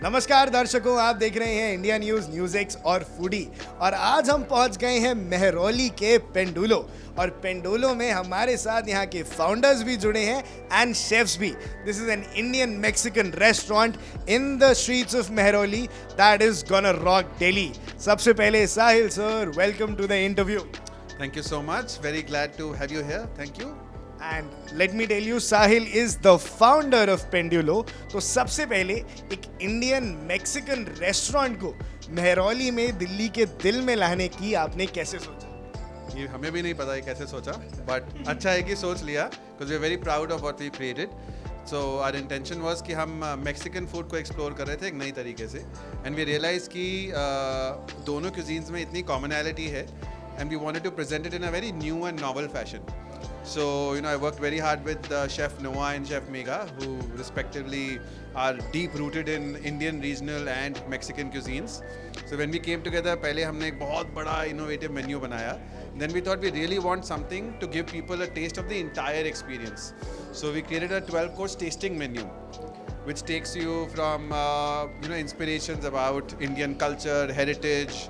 नमस्कार दर्शकों, आप देख रहे हैं इंडिया न्यूज़, न्यूज़ एक्स और फूडी। और आज हम पहुंच गए हैं मेहरौली के पेंडुलो। और पेंडुलो में हमारे साथ यहाँ के फाउंडर्स भी जुड़े हैं एंड शेफ्स भी। This is an Indian Mexican restaurant in the streets of Mehrauli that is gonna rock Delhi. सबसे पहले Sahil sir, welcome to the interview. Thank you so much. Very glad to have you here. Thank you. And let me tell you, Sahil is the founder of Pendulo. तो सबसे पहले एक Indian Mexican restaurant को मेहरौली में दिल्ली के दिल में लाने की आपने कैसे सोचा? ये हमें भी नहीं पता है कैसे सोचा, बट अच्छा है कि सोच लिया, because we are very proud of what we created. So our intention was कि हम मैक्सिकन फूड को एक्सप्लोर कर रहे थे एक नई तरीके से, एंड वी रियलाइज कि दोनों क्यूजीन्स में इतनी कॉमनैलिटी है, and we wanted to present it in a very new and novel fashion. So, I worked very hard with Chef Noah and Chef Megha, who respectively are deep-rooted in Indian, regional and Mexican cuisines. So, when we came together, पहले हमने एक बहुत बड़ा innovative menu बनाया. Then we thought we really want something to give people a taste of the entire experience. So, we created a 12-course tasting menu, which takes you from inspirations about Indian culture, heritage,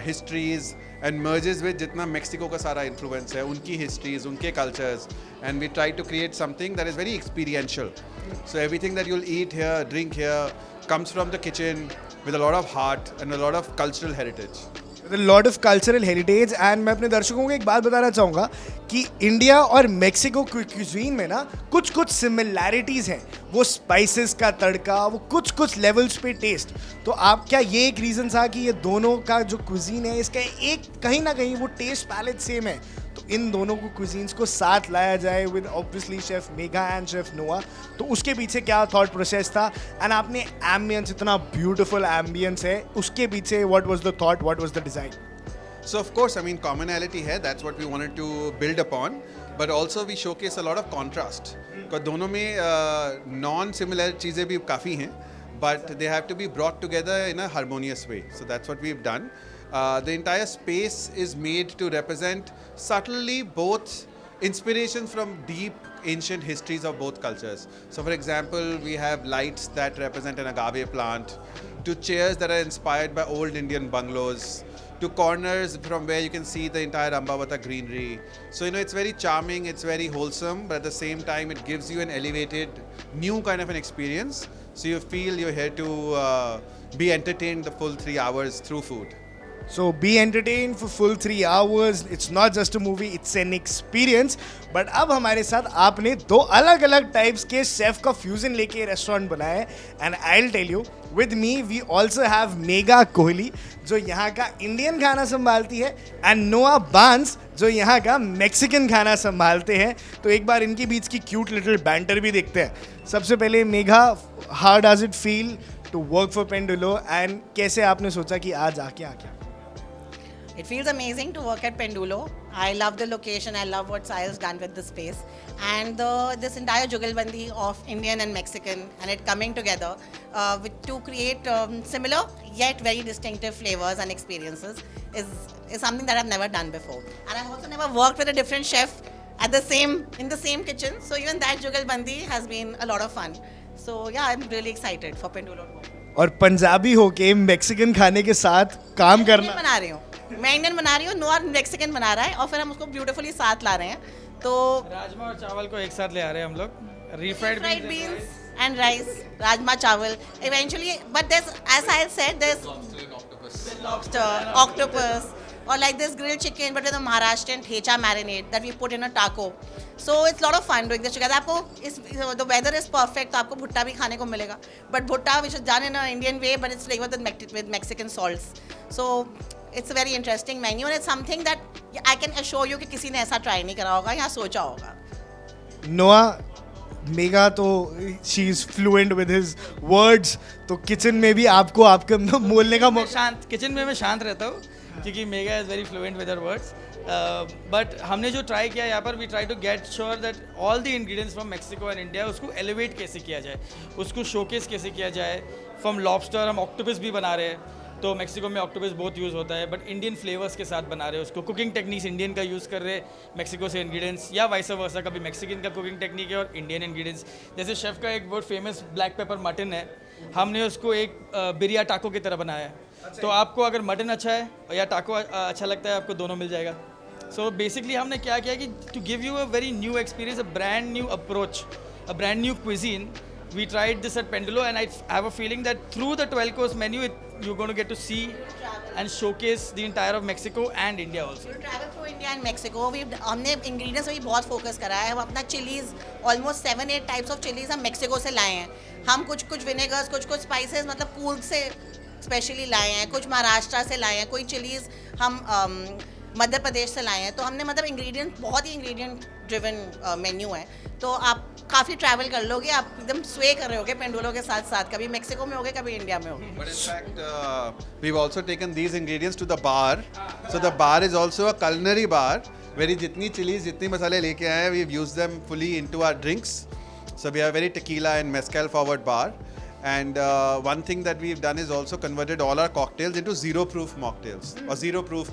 histories, and merges with जितना Mexico का सारा influence है, उनकी histories, उनके cultures, and we try to create something that is very experiential. So everything that you'll eat here, drink here, comes from the kitchen with a lot of heart and a lot of cultural heritage. Lot of cultural heritage. And मैं अपने दर्शकों को एक बात बताना चाहूँगा कि India और मेक्सिको क्यूजीन में ना कुछ कुछ सिमिलैरिटीज़ हैं। वो स्पाइसेस का तड़का, वो कुछ कुछ लेवल्स पे टेस्ट। तो आप क्या ये एक रीज़न था कि ये दोनों का जो क्यूजीन है, इसका एक कहीं ना कहीं वो टेस्ट पैलेट सेम है, तो इन दोनों को क्यूजीन्स को साथ लाया जाए with obviously chef Megha and chef नोआ? तो उसके पीछे क्या थॉट प्रोसेस था? एंड आपने एम्बियंस, इतना ब्यूटीफुल एम्बियंस है, उसके पीछे what was the thought, what was the design? So of course, I mean, commonality है, that's what we wanted to build upon, but also we showcase a lot of contrast. because दोनों में non-similar चीज़ें भी काफ़ी हैं, but they have to be brought together in a harmonious way. So that's what we've done. The entire space is made to represent subtly both inspirations from deep ancient histories of both cultures. So for example, we have lights that represent an agave plant, to chairs that are inspired by old Indian bungalows, to corners from where you can see the entire Ambavata greenery. So it's very charming, it's very wholesome, but at the same time it gives you an elevated, new kind of an experience. So you feel you're here to be entertained the full 3 hours through food. So be entertained for full 3 hours. It's not just a movie, it's an experience. But अब हमारे साथ आपने 2 अलग अलग types के chef का fusion लेके restaurant बनाया है। And I will tell you, with me we also have Megha Kohli, जो यहाँ का इंडियन खाना संभालती है, एंड नोआ बांस, जो यहाँ का मैक्सिकन खाना संभालते हैं। तो एक बार इनके बीच की क्यूट लिटिल बैंटर भी देखते हैं। सबसे पहले Megha, how does it feel to work for Pendulo, and कैसे आपने सोचा कि आज आके आके? It feels amazing to work at Pendulo. I love the location. I love what Sahil's done with the space, and this entire jugalbandi of Indian and Mexican, and it coming together to create similar yet very distinctive flavors and experiences is something that I've never done before. And I've also never worked with a different chef in the same kitchen. So even that jugalbandi has been a lot of fun. So yeah, I'm really excited for Pendulo to work. और पंजाबी होके Mexican खाने के साथ काम करना। मैं Indian बना रही हूँ, नोआ मैक्सिकन बना रहा है, और फिर हम उसको ब्यूटीफुली साथ ला रहे हैं। तो राजमा और चावल को एक साथ ले आ रहे हैं हम लोग, refried beans and rice, rajma chawal eventually, but there's, as I said, there's lobster, octopus, or like this grilled chicken but with a Maharashtrian thecha marinade that we put in a taco. So it's a lot of fun doing this together. आपको the weather is perfect, तो आपको भुट्टा भी खाने को मिलेगा, but भुट्टा which is done in an Indian way but it's flavored with Mexican salts. So it's a very interesting menu, and it's something that I can assure you कि किसी ने ऐसा try नहीं करा होगा या सोचा होगा. नोआ, मेगा तो she is fluent with his words, तो किचन में भी आपको आपके बोलने का किचन में मैं शांत रहता हूँ क्योंकि Megha is very fluent with her words. But हमने जो ट्राई किया यहाँ पर, we try to get sure that all the ingredients from Mexico and India, उसको एलिवेट कैसे किया जाए, उसको शोकेस कैसे किया जाए. फ्रॉम लॉबस्टर हम ऑक्टोपस भी बना रहे हैं, तो मेक्सिको में ऑक्टोपस बहुत यूज़ होता है, बट इंडियन फ्लेवर्स के साथ बना रहे हैं उसको, कुकिंग टेक्निक्स इंडियन का यूज़ कर रहे हैं मेक्सिको से इंग्रेडिएंट्स, या वाइस वर्सा, कभी मेक्सिकन का कुकिंग टेक्निक है और इंडियन इंग्रेडिएंट्स। जैसे शेफ़ का एक बहुत फेमस ब्लैक पेपर मटन है, हमने उसको एक बिरिया टाको की तरह बनाया है। तो आपको अगर मटन अच्छा है या टाको अच्छा लगता है, आपको दोनों मिल जाएगा। सो बेसिकली हमने क्या किया कि to give you a very new experience, a brand new approach, a brand new cuisine. We tried this at Pendulo, and I have a feeling that through the 12-course menu, you're going to get to see and showcase the entire of Mexico and India also. We travel through India and Mexico. हमने ingredients में भी बहुत focus करा है। हम अपना chillies almost 7-8 types of chilies हम Mexico से लाए हैं। हम कुछ विनेगर्स, कुछ स्पाइसेस मतलब कूल से स्पेशली लाए हैं, कुछ महाराष्ट्र से लाए हैं, कोई चिलीज हम मध्य प्रदेश से लाए हैं। तो हमने मतलब इंग्रेडिएंट, बहुत ही इंग्रेडिएंट ड्रिवन मेन्यू है। तो आप काफ़ी ट्रैवल कर लोगे, आप एकदम स्वे कर रहे होगे पेंडुलो के साथ साथ, कभी मेक्सिको में होगे, कभी इंडिया में होगे। But in fact, we've also taken these ingredients to the bar. So the bar is also a culinary bar, where जितनी chilies, जितनी मसाले लेके आए हैं, we've used them fully into our drinks. So we have very tequila and mezcal forward bar. And one thing that we've done is also converted all our cocktails into zero proof mocktails or zero proof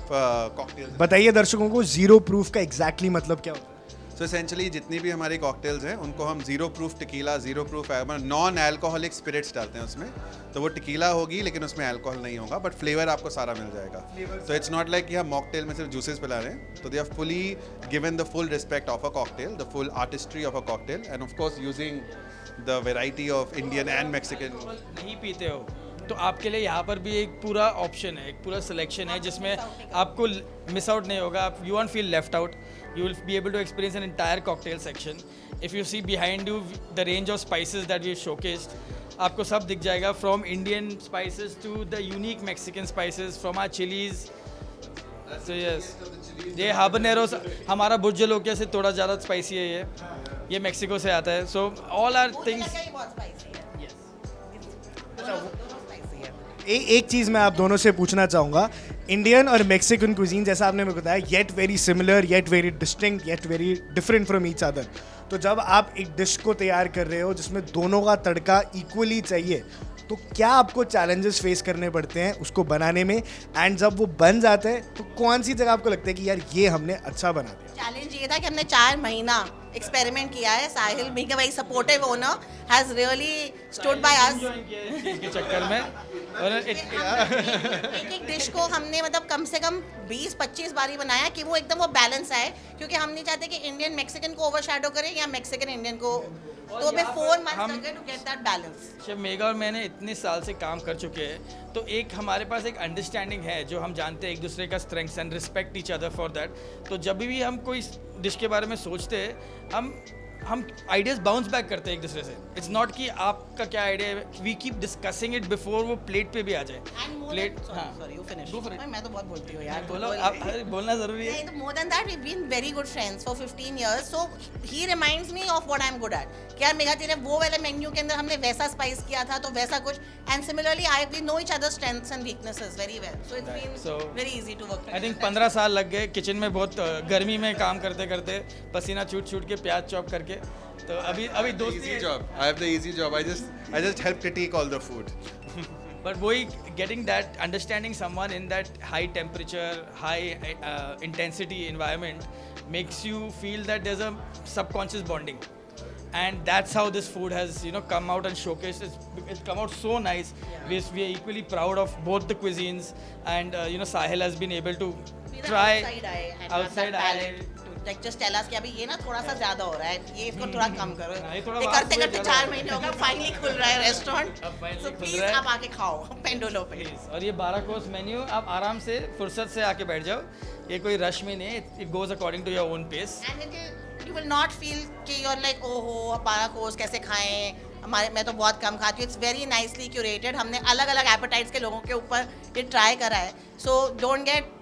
cocktails. बताइए दर्शकों को zero proof का exactly मतलब क्या होता है? So essentially जितनी भी हमारी कॉकटेल्स हैं उनको हम zero proof tequila, zero proof non alcoholic spirits डालते हैं उसमें। तो वो टेकीला होगी लेकिन उसमें अल्कोहल नहीं होगा, बट फ्लेवर आपको सारा मिल जाएगा। तो इट्स नॉट लाइक कि हम मॉकटेल में सिर्फ जूसेस पिला रहे हैं। तो they are fully given the full respect of a cocktail, the full artistry of a cocktail, and of course using the variety of Indian and Mexican. नहीं पीते हो तो आपके लिए यहाँ पर भी एक पूरा ऑप्शन है, एक पूरा सिलेक्शन है जिसमें आपको मिस आउट नहीं होगा। आप you want feel left out, you will be able to experience an entire cocktail section. If you see behind you the range of spices that we've showcased, आपको सब दिख जाएगा, from Indian spices to the unique Mexican spices, from our chilies. So yes, ये habanero हमारा भुज जलोकिया से थोड़ा ज़्यादा spicy है, ये मेक्सिको से आता है। So all our things. एक चीज़ मैं आप दोनों से पूछना चाहूँगा, इंडियन और मेक्सिकन कुजीन जैसा आपने मेरे को बताया, yet very similar, yet very distinct, yet very different from each other. तो जब आप एक डिश को तैयार कर रहे हो जिसमें दोनों का तड़का इक्वली चाहिए, तो क्या आपको चैलेंजेस फेस करने पड़ते हैं उसको बनाने में? एंड जब वो बन जाता है तो कौन सी जगह आपको लगता है कि यार ये हमने अच्छा बना दिया? चैलेंज ये था कि हमने 4 महीना एक्सपेरिमेंट किया है। साहिल being a very supportive owner has really stood by us. के चक्कर में और एक डिश को हमने मतलब कम से कम 20-25 बारी बनाया कि वो एकदम वो बैलेंस आए, क्योंकि हम नहीं चाहते कि इंडियन मैक्सिकन को ओवरशैडो करे या मैक्सिकन इंडियन को। तो हमें 4 months लगे टू गेट दैट बैलेंस। जब मेगा और मैंने इतने साल से काम कर चुके हैं, तो एक हमारे पास एक अंडरस्टैंडिंग है जो हम जानते हैं एक दूसरे का strengths and respect each other for that. तो जब भी हम कोई डिश के बारे में सोचते हैं, हम आइडियाज बाउंस बैक करते हैं एक दूसरे से। इट्स नॉट कि आपका क्या आइडिया है, we keep discussing it before वो प्लेट पे भी आ जाए। Plate sorry you finish. मैं तो बहुत बोलती हूँ यार, बोलो आप, बोलना ज़रूरी है। नहीं तो more than that we been very good friends for 15 years, so he reminds me of what I am good at. क्या मेगा तेरे वो वाले मेन्यू के अंदर हमने वैसा स्पाइस किया था तो वैसा कुछ, and similarly we know each other strengths and weaknesses very well, so it's been very easy to work. I think 15 साल लग गए किचन में, बहुत गर्मी में काम करते करते, पसीना छूट के, प्याज चॉप करके। तो अभी दोस्ती Easy job. I have the easy job. I just help critique all the food. But वही getting that, understanding someone in that high temperature, high intensity environment makes you feel that there's a subconscious bonding, and that's how this food has come out and showcased. It's come out so nice. We are equally proud of both the cuisines, and Sahil has been able to try outside eye. Like just tell us कि अभी ये ना थोड़ा सा ज्यादा हो रहा है, ये इसको थोड़ा कम करो। ये थोड़ा ये करते करते 4 महीने हो गए, फाइनली खुल रहा है रेस्टोरेंट, finally सो खुल प्लीज रहा है। आप आके खाओ पेंडुलो पे। और ये 12 कोर्स मेन्यू, आप आराम से फुर्सत से आके बैठ जाओ, ये कोई रश में नहीं, it goes according to your own pace. And you will not feel कि यू आर लाइक ओहो 12 कोर्स कैसे खाएं, मैं तो बहुत कम खाती हूँ। इट्स वेरी नाइसली क्यूरेटेड, हमने अलग अलग एपेटाइट्स के लोगों के ऊपर ये ट्राई करा है, so don't get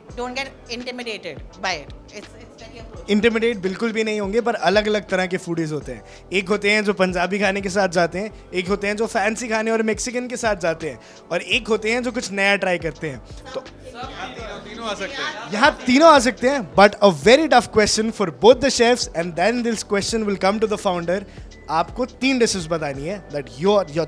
intimidated bye it. It's very approachable. Intimidate बिल्कुल भी नहीं होंगे, पर अलग अलग तरह के फूडीज होते हैं। एक होते हैं जो पंजाबी खाने के साथ जाते हैं, एक होते हैं जो फैंसी खाने और मेक्सिकन के साथ जाते हैं, और एक होते हैं जो कुछ नया ट्राई करते हैं। तो तीनों आ सकते हैं। यहाँ तीनों आ सकते हैं, but a very tough question for both the chefs, and then this question will come to the founder. आपको 3 डिशेस बतानी है दैट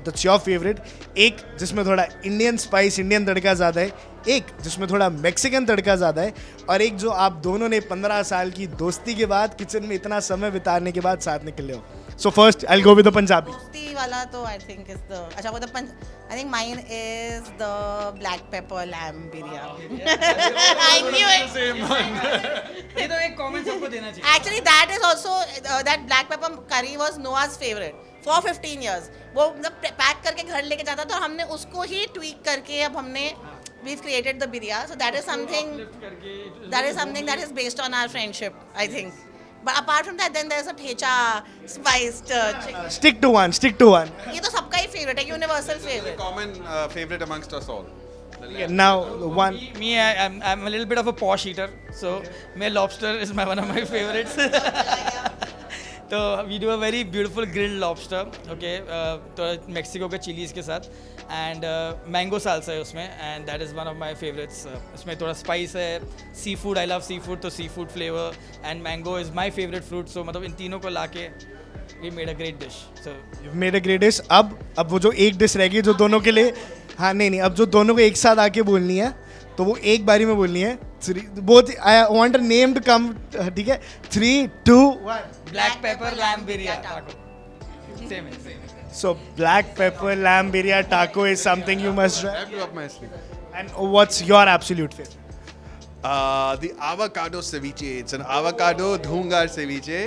दैट्स योर फेवरेट. एक जिसमें थोड़ा इंडियन स्पाइस, इंडियन तड़का ज़्यादा है, एक जिसमें थोड़ा मैक्सिकन तड़का ज़्यादा है, और एक जो आप दोनों ने 15 साल की दोस्ती के बाद किचन में इतना समय बिताने के बाद साथ निकले हो. So first I will go with the Punjabi. दोस्ती वाला तो आई थिंक इज द अच्छा वो the I think mine is the black pepper lamb biryani. I knew it. ये तो एक कमेंट सबको देना चाहिए. Actually, that is also that black pepper curry was Noah's favorite for 15 years. वो मतलब पैक करके घर लेके जाता था और हमने उसको ही ट्वीक करके अब हमने we've created the biryani. So that is something that is based on our friendship, I think. But apart from that, then there's a thecha spiced chicken. Stick to one. ये तो सबका ही favorite है, universal favorite. Common favorite amongst us all. Now one. I'm a little bit of a posh eater, so my lobster is one of my favorites. तो we do a very beautiful grilled lobster, okay, तो Mexico के chillies के साथ, and mango salsa है उसमें, and that is one of my favourites. उसमें थोड़ा spice है, sea food, I love sea food, तो sea food flavour and mango is my favourite fruit. So मतलब इन तीनों को लाके we made a great dish. So You've made a great dish. अब वो जो एक डिश रह गई जो दोनों के लिए, हाँ नहीं, अब जो दोनों को एक साथ आके बोलनी है तो वो एक बारी में बोलनी है. Both I want a name to come. ठीक है, 3, 2, 1. Black pepper lamb biryani. Same है. So black pepper lamb biryani taco is something you must try. I have to up my sleeve. And what's your absolute favorite? The avocado ceviche. It's an avocado dhungar ceviche.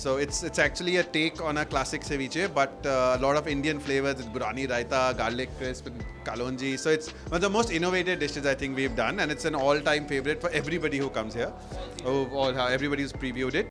So it's actually a take on a classic ceviche, but a lot of Indian flavors. It's burani raita, garlic crisp, and kalonji. So it's one of the most innovative dishes I think we've done, and it's an all-time favorite for everybody who comes here, or everybody who's previewed it.